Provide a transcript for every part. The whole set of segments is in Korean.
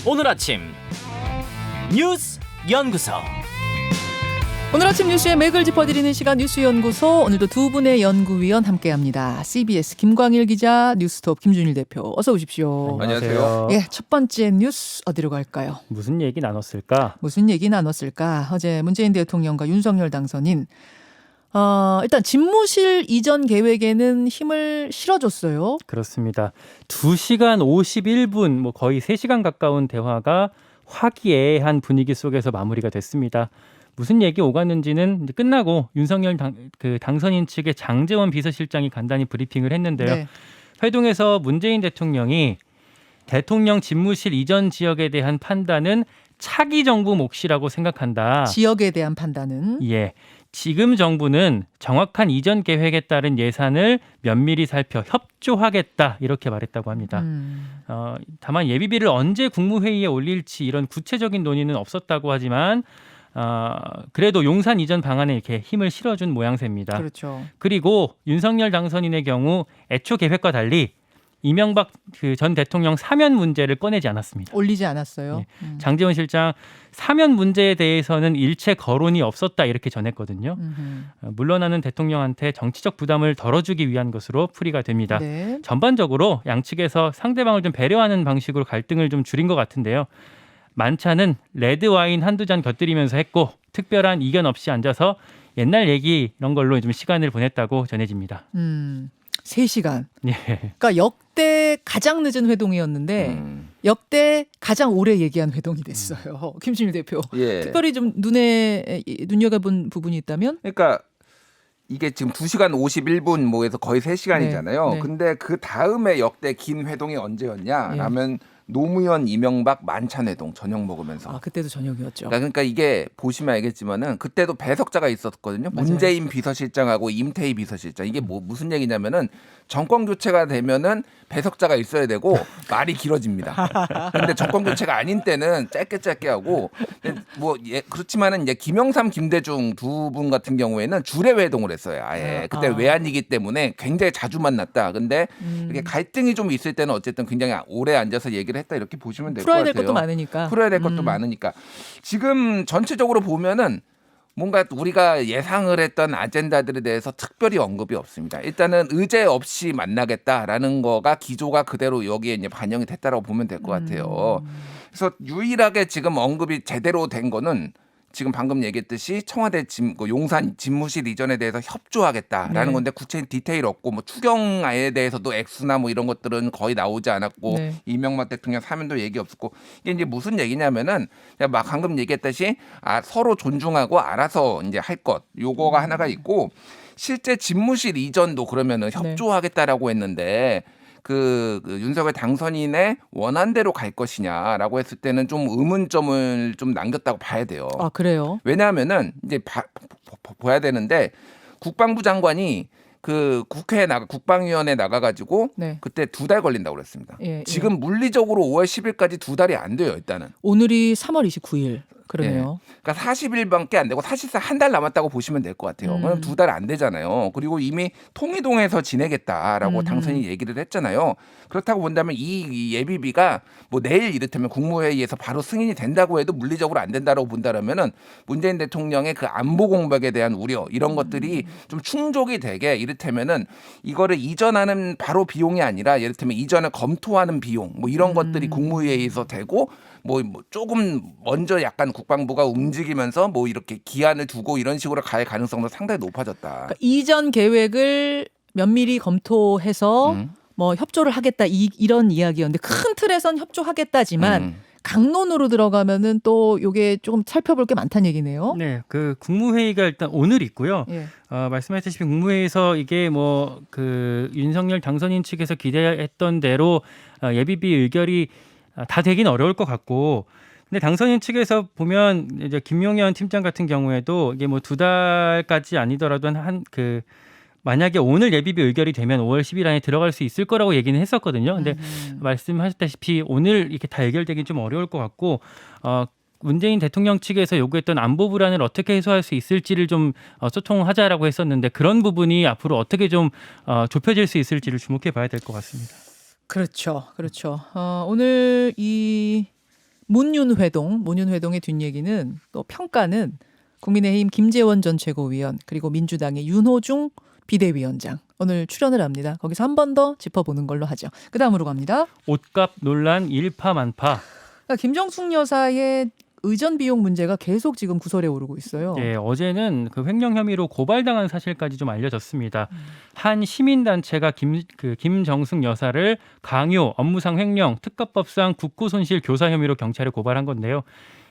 오늘 아침 뉴스 연구소. 오늘 아침 뉴스의 맥을 짚어드리는 시간 뉴스연구소. 오늘도 두 분의 연구위원 함께합니다. CBS 김광일 기자, 뉴스톱 김준일 대표. 어서 오십시오. 안녕하세요. 예, 첫 번째 뉴스 어디로 갈까요? 무슨 얘기 나눴을까? 무슨 얘기 나눴을까? 어제 문재인 대통령과 윤석열 당선인 일단 집무실 이전 계획에는 힘을 실어줬어요. 그렇습니다. 2시간 51분, 거의 3시간 가까운 대화가 화기애애한 분위기 속에서 마무리가 됐습니다. 무슨 얘기 오갔는지는 이제 끝나고 윤석열 당선인 측의 장제원 비서실장이 간단히 브리핑을 했는데요. 네. 회동에서 문재인 대통령이 대통령 집무실 이전 지역에 대한 판단은 차기 정부 몫이라고 생각한다. 지역에 대한 판단은 예. 지금 정부는 정확한 이전 계획에 따른 예산을 면밀히 살펴 협조하겠다 이렇게 말했다고 합니다. 다만 예비비를 언제 국무회의에 올릴지 이런 구체적인 논의는 없었다고 하지만 그래도 용산 이전 방안에 이렇게 힘을 실어준 모양새입니다. 그렇죠. 그리고 윤석열 당선인의 경우 애초 계획과 달리 이명박 전 대통령 사면 문제를 꺼내지 않았습니다. 올리지 않았어요. 예. 장제원 실장 사면 문제에 대해서는 일체 거론이 없었다 이렇게 전했거든요. 물러나는 대통령한테 정치적 부담을 덜어주기 위한 것으로 풀이가 됩니다. 네. 전반적으로 양측에서 상대방을 좀 배려하는 방식으로 갈등을 좀 줄인 것 같은데요. 만찬은 레드 와인 한두 잔 곁들이면서 했고 특별한 이견 없이 앉아서 옛날 얘기 이런 걸로 좀 시간을 보냈다고 전해집니다. 3시간. 예. 그러니까 역대 가장 늦은 회동이었는데 역대 가장 오래 얘기한 회동이 됐어요. 김준일 대표. 예. 특별히 좀 눈여겨본 부분이 있다면? 그러니까 이게 지금 2시간 51분 뭐해서 거의 3시간이잖아요. 네. 네. 근데 그 다음에 역대 긴 회동이 언제였냐? 예. 라면 노무현 이명박 만찬 회동 저녁 먹으면서. 그때도 저녁이었죠. 그러니까 이게 보시면 알겠지만은 그때도 배석자가 있었거든요. 맞아요. 문재인 비서실장하고 임태희 비서실장. 이게 무슨 얘기냐면은 정권 교체가 되면은 배석자가 있어야 되고 말이 길어집니다. 근데 정권 교체가 아닌 때는 짧게 하고 그렇지만은 이제 김영삼, 김대중 두 분 같은 경우에는 주례 회동을 했어요. 아예 그때 외환이기 때문에 굉장히 자주 만났다. 근데 이렇게 갈등이 좀 있을 때는 어쨌든 굉장히 오래 앉아서 얘기를 했다 이렇게 보시면 될 것 같아요. 풀어야 될 것도 많으니까. 풀어야 될 것도 많으니까. 지금 전체적으로 보면은 뭔가 우리가 예상을 했던 아젠다들에 대해서 특별히 언급이 없습니다. 일단은 의제 없이 만나겠다라는 거가 기조가 그대로 여기에 이제 반영이 됐다라고 보면 될 것 같아요. 그래서 유일하게 지금 언급이 제대로 된 거는 지금 방금 얘기했듯이 청와대 용산 집무실 이전에 대해서 협조하겠다라는 네. 건데 구체적인 디테일 없고 추경안에 대해서도 액수나 이런 것들은 거의 나오지 않았고 네. 이명박 대통령 사면도 얘기 없었고 이게 이제 무슨 얘기냐면은 막 방금 얘기했듯이 서로 존중하고 알아서 이제 할 것 요거가 하나가 있고 실제 집무실 이전도 그러면은 협조하겠다라고 했는데 그 윤석열 당선인의 원안대로 갈 것이냐라고 했을 때는 좀 의문점을 좀 남겼다고 봐야 돼요. 그래요? 왜냐하면은 이제 봐야 되는데 국방부 장관이 그 국방위원회 나가가지고 네. 그때 2달 걸린다고 그랬습니다. 예. 지금 물리적으로 5월 10일까지 2달이 안 돼요. 일단은. 오늘이 3월 29일. 그러네요. 그러니까 40일밖에 안 되고 사실상 한 달 남았다고 보시면 될 것 같아요. 그럼 2달 안 되잖아요. 그리고 이미 통이동에서 지내겠다라고 당선인이 얘기를 했잖아요. 그렇다고 본다면 이 예비비가 내일 이를테면 국무회의에서 바로 승인이 된다고 해도 물리적으로 안 된다라고 본다라면은 문재인 대통령의 그 안보 공백에 대한 우려 이런 것들이 좀 충족이 되게 이를테면은 이거를 이전하는 바로 비용이 아니라 예를테면 이전을 검토하는 비용 이런 것들이 국무회의에서 되고 조금 먼저 약간 국방부가 움직이면서 이렇게 기한을 두고 이런 식으로 갈 가능성도 상당히 높아졌다. 그러니까 이전 계획을 면밀히 검토해서 협조를 하겠다 이런 이야기였는데 큰 틀에선 협조하겠다지만 강론으로 들어가면은 또 이게 조금 살펴볼 게 많다는 얘기네요. 네, 그 국무회의가 일단 오늘 있고요. 예. 말씀하셨다시피 국무회의에서 이게 윤석열 당선인 측에서 기대했던 대로 예비비 의결이 다 되긴 어려울 것 같고, 근데 당선인 측에서 보면 이제 김용현 팀장 같은 경우에도 이게 2달까지 아니더라도 만약에 오늘 예비비 의결이 되면 5월 10일 안에 들어갈 수 있을 거라고 얘기는 했었거든요. 근데 말씀하셨다시피 오늘 이렇게 다 해결되긴 좀 어려울 것 같고, 문재인 대통령 측에서 요구했던 안보 불안을 어떻게 해소할 수 있을지를 좀 소통하자라고 했었는데 그런 부분이 앞으로 어떻게 좀 좁혀질 수 있을지를 주목해 봐야 될 것 같습니다. 그렇죠. 오늘 이 문윤회동의 뒷얘기는 또 평가는 국민의힘 김재원 전 최고위원 그리고 민주당의 윤호중 비대위원장 오늘 출연을 합니다. 거기서 한 번 더 짚어보는 걸로 하죠. 그 다음으로 갑니다. 옷값 논란 일파만파. 그러니까 김정숙 여사의 의전 비용 문제가 계속 지금 구설에 오르고 있어요. 예, 어제는 그 횡령 혐의로 고발당한 사실까지 좀 알려졌습니다. 한 시민단체가 김정숙 여사를 강요, 업무상 횡령, 특가법상 국고손실 교사 혐의로 경찰에 고발한 건데요.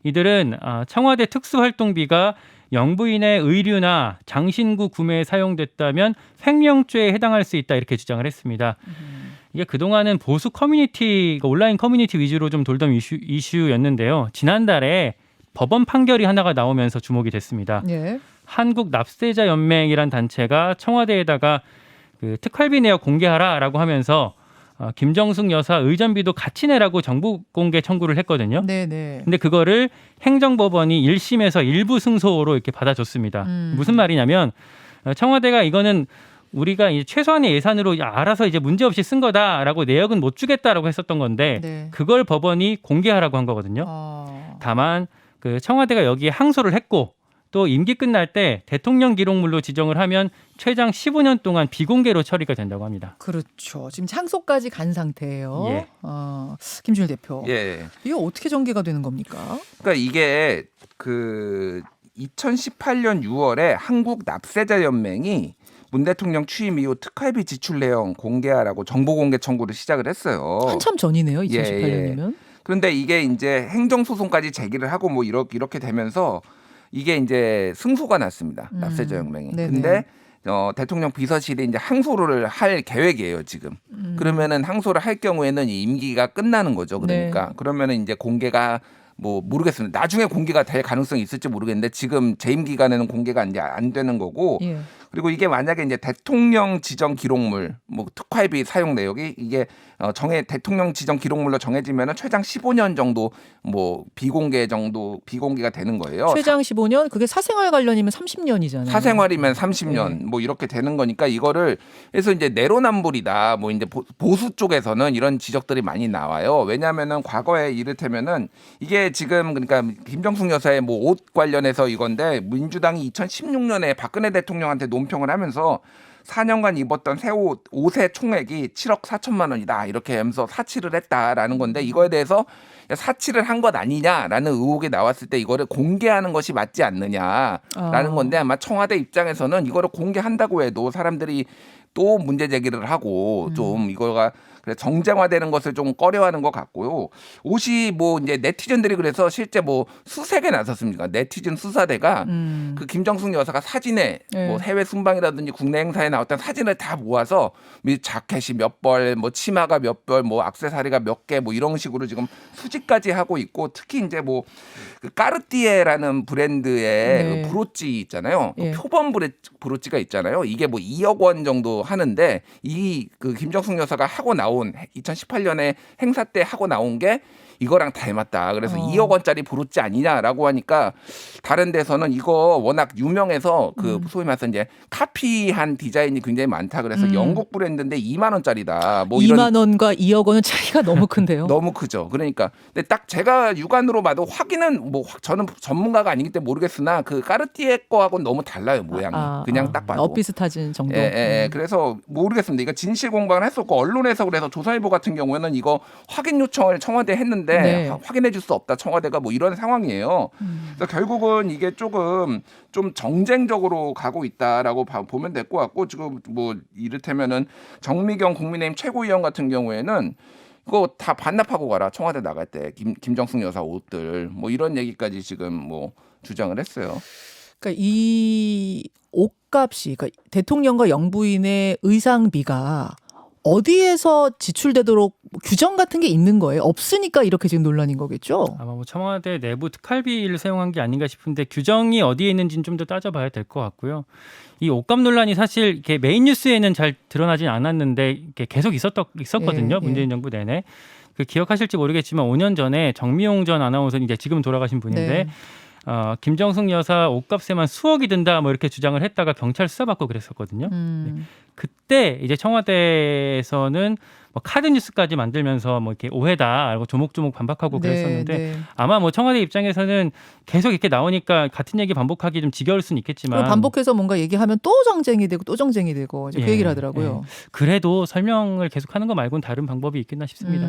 이들은 청와대 특수활동비가 영부인의 의류나 장신구 구매에 사용됐다면 횡령죄에 해당할 수 있다 이렇게 주장을 했습니다. 이게 그동안은 보수 커뮤니티, 온라인 커뮤니티 위주로 좀 돌던 이슈였는데요. 지난달에 법원 판결이 하나가 나오면서 주목이 됐습니다. 예. 한국납세자연맹이란 단체가 청와대에다가 그 특활비 내역 공개하라라고 하면서 김정숙 여사 의전비도 같이 내라고 정보 공개 청구를 했거든요. 네네. 근데 그거를 행정법원이 1심에서 일부 승소로 이렇게 받아줬습니다. 무슨 말이냐면 청와대가 이거는 우리가 이제 최소한의 예산으로 알아서 이제 문제 없이 쓴 거다라고 내역은 못 주겠다라고 했었던 건데 네. 그걸 법원이 공개하라고 한 거거든요. 다만 그 청와대가 여기에 항소를 했고 또 임기 끝날 때 대통령 기록물로 지정을 하면 최장 15년 동안 비공개로 처리가 된다고 합니다. 그렇죠. 지금 창소까지 간 상태예요. 예. 김준일 대표. 예. 이게 어떻게 전개가 되는 겁니까? 그러니까 이게 그 2018년 6월에 한국납세자연맹이 문 대통령 취임 이후 특활비 지출 내용 공개하라고 정보 공개 청구를 시작을 했어요. 한참 전이네요. 예, 2018년이면. 그런데 이게 이제 행정소송까지 제기를 하고 뭐 이렇게 되면서 이게 이제 승소가 났습니다. 납세자연맹이. 근데 대통령 비서실이 이제 항소를 할 계획이에요, 지금. 그러면은 항소를 할 경우에는 이 임기가 끝나는 거죠. 그러니까 네. 그러면은 이제 공개가 뭐 모르겠습니다. 나중에 공개가 될 가능성이 있을지 모르겠는데 지금 재임 기간에는 공개가 이제 안 되는 거고. 예. 그리고 이게 만약에 이제 대통령 지정 기록물, 뭐 특활비 사용 내역이 이게 대통령 지정 기록물로 정해지면은 최장 15년 정도 뭐 비공개가 되는 거예요. 최장 15년, 그게 사생활 관련이면 30년이잖아요. 사생활이면 30년 네. 뭐 이렇게 되는 거니까 이거를 해서 이제 내로남불이다. 뭐 이제 보수 쪽에서는 이런 지적들이 많이 나와요. 왜냐하면은 과거에 이를테면은 이게 지금 그러니까 김정숙 여사의 뭐 옷 관련해서 이건데 민주당이 2016년에 박근혜 대통령한테 논평을 하면서 4년간 입었던 새 옷의 총액이 7억 4천만 원이다. 이렇게 하면서 사치를 했다라는 건데 이거에 대해서 사치를 한 것 아니냐라는 의혹이 나왔을 때 이거를 공개하는 것이 맞지 않느냐라는 건데 아마 청와대 입장에서는 이거를 공개한다고 해도 사람들이 또 문제 제기를 하고 좀 이거가 정쟁화되는 것을 좀 꺼려하는 것 같고요. 옷이 뭐 이제 네티즌들이 그래서 실제 뭐 수색에 나섰습니다. 네티즌 수사대가 그 김정숙 여사가 사진에 뭐 해외 순방이라든지 국내 행사에 나왔던 사진을 다 모아서 자켓이 몇 벌, 뭐 치마가 몇 벌, 뭐 액세서리가 몇 개, 뭐 이런 식으로 지금 수집까지 하고 있고 특히 이제 뭐 그 까르띠에라는 브랜드의 그 브로치 있잖아요. 그 표범 브로치가 있잖아요. 이게 뭐 2억 원 정도 하는데 이 그 김정숙 여사가 하고 나온 2018년에 행사 때 하고 나온 게 이거랑 닮았다. 그래서 2억 원짜리 브로치 아니냐라고 하니까 다른 데서는 이거 워낙 유명해서 그 소위 말해서 이제 카피한 디자인이 굉장히 많다. 그래서 영국 브랜드인데 2만 원짜리다. 뭐 2만 원과 2억 원은 차이가 너무 큰데요. 너무 크죠. 그러니까 근데 딱 제가 육안으로 봐도 확인은 뭐 저는 전문가가 아니기 때문에 모르겠으나 그 까르띠에 거하고는 너무 달라요 모양이. 그냥 딱 봐도. 엇비슷하진 정도. 그래서 모르겠습니다. 이거 진실 공방을 했었고 언론에서 그래서 조선일보 같은 경우에는 이거 확인 요청을 청와대에 했는데 확인해 줄 수 없다. 청와대가 뭐 이런 상황이에요. 그래서 결국은 이게 조금 좀 정쟁적으로 가고 있다라고 보면 될 것 같고 지금 뭐 이를테면은 정미경 국민의힘 최고위원 같은 경우에는 이거 다 반납하고 가라. 청와대 나갈 때 김정숙 여사 옷들 뭐 이런 얘기까지 지금 뭐 주장을 했어요. 그러니까 이 옷값이 그러니까 대통령과 영부인의 의상비가 어디에서 지출되도록 규정 같은 게 있는 거예요? 없으니까 이렇게 지금 논란인 거겠죠? 아마 뭐 청와대 내부 특활비를 사용한 게 아닌가 싶은데 규정이 어디에 있는지는 좀 더 따져봐야 될 것 같고요. 이 옷값 논란이 사실 이렇게 메인 뉴스에는 잘 드러나진 않았는데 이렇게 계속 있었거든요. 문재인 정부 내내. 그 기억하실지 모르겠지만 5년 전에 정미용 전 아나운서 이제 지금 돌아가신 분인데 김정숙 여사 옷값에만 수억이 든다 뭐 이렇게 주장을 했다가 경찰 수사받고 그랬었거든요. 그때 이제 청와대에서는 뭐 카드 뉴스까지 만들면서 뭐 이렇게 오해다 알고 조목조목 반박하고 그랬었는데 네. 아마 뭐 청와대 입장에서는 계속 이렇게 나오니까 같은 얘기 반복하기 좀 지겨울 수는 있겠지만 반복해서 뭔가 얘기하면 또 정쟁이 되고 또 정쟁이 되고 이제 그 예, 얘기를 하더라고요. 그래도 설명을 계속하는 거 말고는 다른 방법이 있겠나 싶습니다.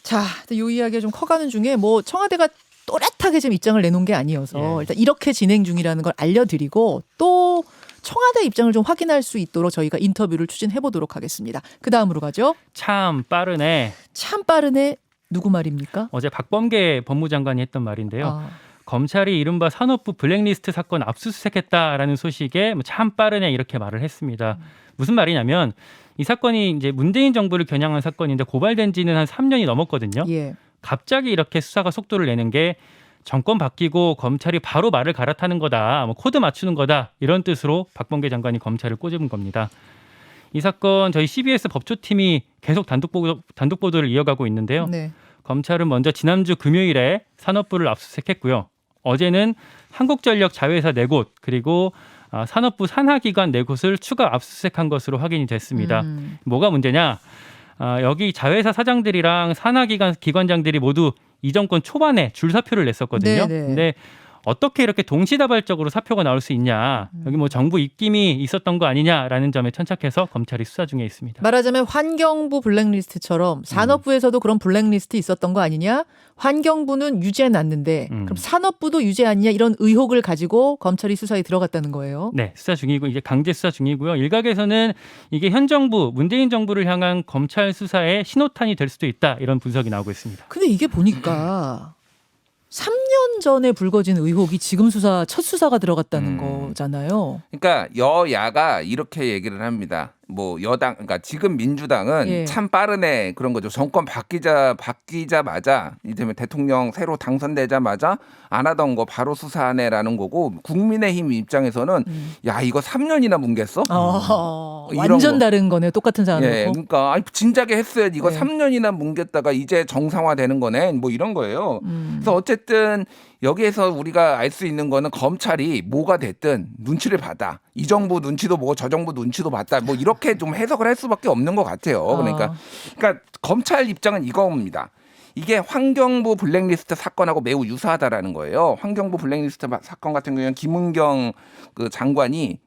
자, 이 이야기가 좀 커가는 중에 뭐 청와대가 또렷하게 지금 입장을 내놓은 게 아니어서 일단 이렇게 진행 중이라는 걸 알려드리고 또 청와대 입장을 좀 확인할 수 있도록 저희가 인터뷰를 추진해 보도록 하겠습니다. 그 다음으로 가죠. 참 빠르네. 참 빠르네. 누구 말입니까? 어제 박범계 법무장관이 했던 말인데요. 검찰이 이른바 산업부 블랙리스트 사건 압수수색했다라는 소식에 참 빠르네 이렇게 말을 했습니다. 무슨 말이냐면 이 사건이 이제 문재인 정부를 겨냥한 사건인데 고발된 지는 한 3년이 넘었거든요. 예. 갑자기 이렇게 수사가 속도를 내는 게 정권 바뀌고 검찰이 바로 말을 갈아타는 거다, 뭐 코드 맞추는 거다 이런 뜻으로 박범계 장관이 검찰을 꼬집은 겁니다. 이 사건 저희 CBS 법조팀이 계속 단독 보도를 이어가고 있는데요. 네. 검찰은 먼저 지난주 금요일에 산업부를 압수수색했고요. 어제는 한국전력 자회사 4곳 그리고 산업부 산하기관 4곳을 추가 압수수색한 것으로 확인이 됐습니다. 뭐가 문제냐? 여기 자회사 사장들이랑 산하기관 기관장들이 모두 이 정권 초반에 줄사표를 냈었거든요. 네네. 근데 어떻게 이렇게 동시다발적으로 사표가 나올 수 있냐? 여기 뭐 정부 입김이 있었던 거 아니냐라는 점에 천착해서 검찰이 수사 중에 있습니다. 말하자면 환경부 블랙리스트처럼 산업부에서도 그런 블랙리스트 있었던 거 아니냐? 환경부는 유죄해놨는데 그럼 산업부도 유죄 아니냐? 이런 의혹을 가지고 검찰이 수사에 들어갔다는 거예요. 네, 수사 중이고 이제 강제 수사 중이고요. 일각에서는 이게 현 정부, 문재인 정부를 향한 검찰 수사의 신호탄이 될 수도 있다 이런 분석이 나오고 있습니다. 근데 이게 보니까 3년 전에 불거진 의혹이 지금 첫 수사가 들어갔다는 거잖아요. 그러니까 여야가 이렇게 얘기를 합니다. 뭐 여당, 그러니까 지금 민주당은 참 빠르네 그런 거죠. 정권 바뀌자마자 이제 대통령 새로 당선되자마자 안 하던 거 바로 수사하네라는 거고, 국민의힘 입장에서는 야 이거 3년이나 뭉갰어? 완전 거. 다른 거네. 똑같은 사안 놓고. 그러니까 진작에 했어야지. 이거 3년이나 뭉갰다가 이제 정상화되는 거네. 뭐 이런 거예요. 그래서 어쨌든 여기에서 우리가 알 수 있는 거는 검찰이 뭐가 됐든 눈치를 받아. 이 정부 눈치도 보고 저 정부 눈치도 봤다. 뭐 이렇게 좀 해석을 할 수밖에 없는 것 같아요. 그러니까 검찰 입장은 이겁니다. 이게 환경부 블랙리스트 사건하고 매우 유사하다라는 거예요. 환경부 블랙리스트 사건 같은 경우는 김은경 그 장관이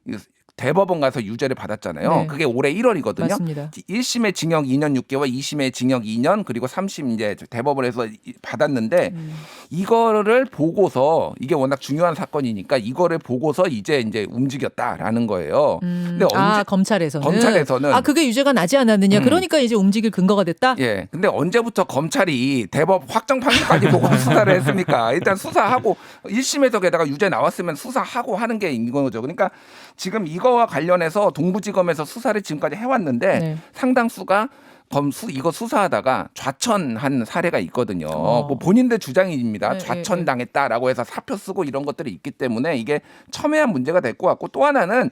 대법원 가서 유죄를 받았잖아요. 네. 그게 올해 1월이거든요. 맞습니다. 1심에 징역 2년 6개월, 2심에 징역 2년, 그리고 3심 이제 대법원에서 받았는데 이거를 보고서 이게 워낙 중요한 사건이니까 이거를 보고서 이제 움직였다라는 거예요. 근데 검찰에서는 그게 유죄가 나지 않았느냐. 그러니까 이제 움직일 근거가 됐다. 예. 근데 언제부터 검찰이 대법 확정 판결까지 보고 수사를 했습니까? 일단 수사하고 1심에서 게다가 유죄 나왔으면 수사하고 하는 게 이거죠. 그러니까 지금 이거와 관련해서 동부지검에서 수사를 지금까지 해왔는데 상당수가 이거 수사하다가 좌천한 사례가 있거든요. 뭐 본인들 주장입니다. 좌천당했다라고 해서 사표 쓰고 이런 것들이 있기 때문에 이게 첨예한 문제가 될 것 같고, 또 하나는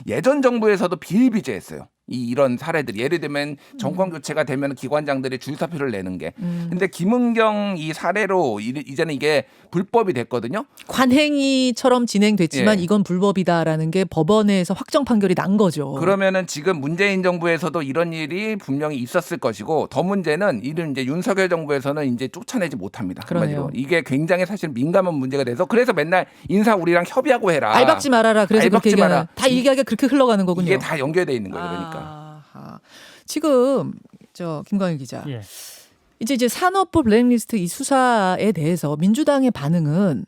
예전 정부에서도 비일비재했어요. 이런 사례들이 예를 들면 정권 교체가 되면 기관장들이 줄사표를 내는 게. 근데 김은경 이 사례로 이제는 이게 불법이 됐거든요. 관행위처럼 진행됐지만 이건 불법이다라는 게 법원에서 확정 판결이 난 거죠. 그러면은 지금 문재인 정부에서도 이런 일이 분명히 있었을 것이고, 더 문제는 이런 이제 윤석열 정부에서는 이제 쫓아내지 못합니다. 그러네요. 이게 굉장히 사실 민감한 문제가 돼서 그래서 맨날 인사 우리랑 협의하고 해라. 알박지 말아라. 그래서 알박지 그렇게 마라. 다 얘기하기가 그렇게 흘러가는 거군요. 이게 다 연결돼 있는 거예요. 그러니까. 지금 김광일 기자. 이제 산업부 블랙리스트 이 수사에 대해서 민주당의 반응은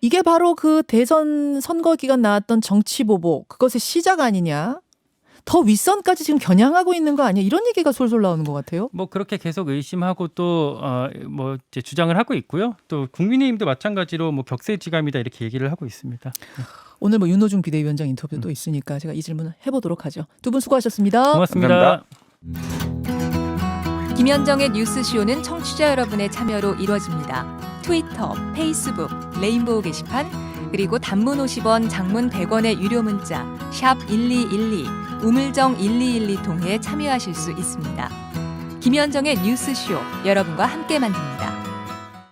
이게 바로 그 대선 선거 기간 나왔던 정치보복 그것의 시작 아니냐? 더 윗선까지 지금 겨냥하고 있는 거 아니야? 이런 얘기가 솔솔 나오는 것 같아요. 뭐 그렇게 계속 의심하고 또 뭐 이제 주장을 하고 있고요. 또 국민의힘도 마찬가지로 뭐 격세지감이다 이렇게 얘기를 하고 있습니다. 오늘 뭐 윤호중 비대위원장 인터뷰도 있으니까 제가 이 질문을 해보도록 하죠. 두 분 수고하셨습니다. 고맙습니다. 감사합니다. 김현정의 뉴스쇼는 청취자 여러분의 참여로 이루어집니다. 트위터, 페이스북, 레인보우 게시판, 그리고 단문 50원, 장문 100원의 유료 문자 샵 1212, 우물정 1212 통해 참여하실 수 있습니다. 김현정의 뉴스쇼, 여러분과 함께 만듭니다.